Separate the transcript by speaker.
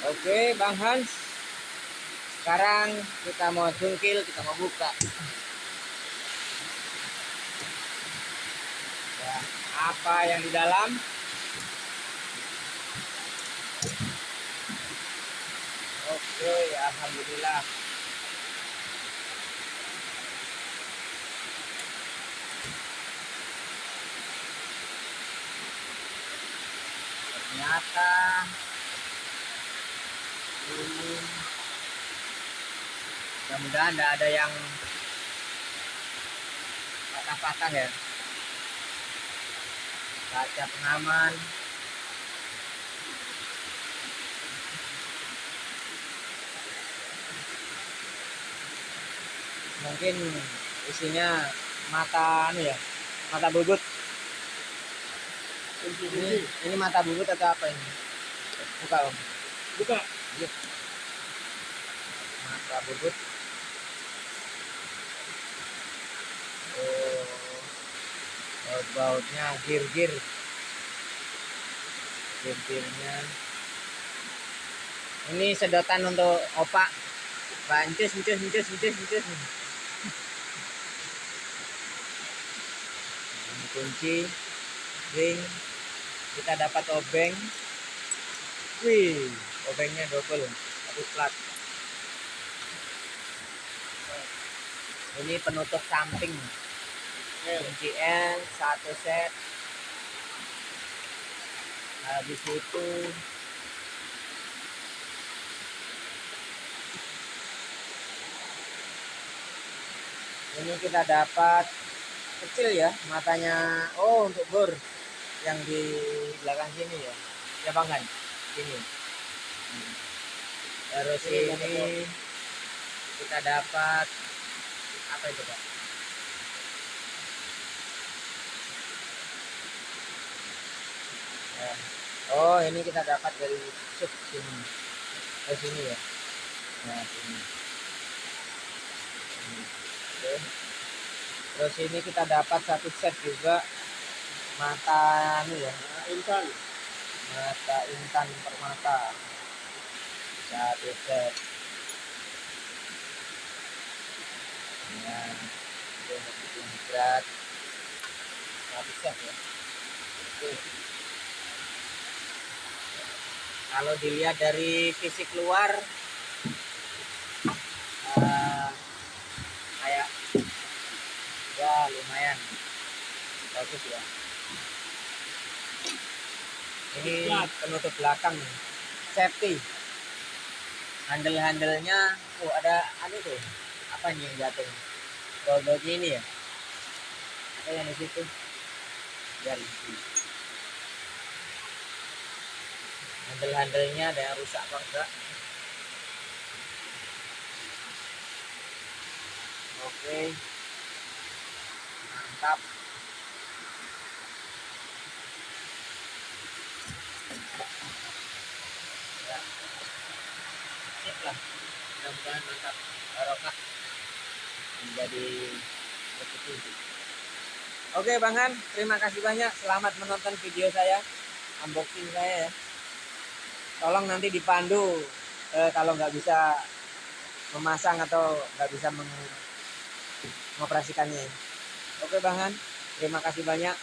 Speaker 1: Oke, Bang Hans. Sekarang kita mau cungkil, kita mau buka. Ya, apa yang di dalam? Oke, alhamdulillah. Ternyata ini mudah-mudahan tidak ada yang patah-patah ya. Kaca pengaman. Mungkin isinya mata ya, mata bubut. Ini mata bubut atau apa ini? Buka Om.
Speaker 2: Buka.
Speaker 1: Iya. Mata bubut. Oh, baut-bautnya gir-gir. Gir-girnya. Ini sedotan untuk opak. Bancus. Ini kunci, ring. Kita dapat obeng. Wih, obengnya double, satu plat. Ini penutup samping. Kunci N, satu set. Habis itu ini kita dapat kecil ya matanya. Oh, untuk bor yang di belakang sini ya. Ya Bang kan? Sini. Terus ini kita dapat apa itu Pak? Ya. Oh, ini kita dapat dari sub sini. Sini ya. Nah, sini. Oke. Terus ini kita dapat satu set juga mata ini ya,
Speaker 2: Intan.
Speaker 1: mata intan permata, satu set. Nah, itu lebih berat, satu set ya. Oke. Kalau dilihat dari fisik luar, kayak ya lumayan bagus ya. Ini penutup belakang nih, safety. Handle-handlenya, ada tuh. Apa nih yang jatuh? Baut-bautnya ini ya. Ada yang di situ. Ya, handle-handlenya ada yang rusak apa enggak? Oke, mantap. Ya, sip lah. Mudah-mudahan mantap, barokah menjadi rezeki. Oke Bang Han, terima kasih banyak. Selamat menonton video saya, unboxing saya ya. Tolong nanti dipandu kalau nggak bisa memasang atau nggak bisa mengoperasikannya. Oke Bang Han, terima kasih banyak.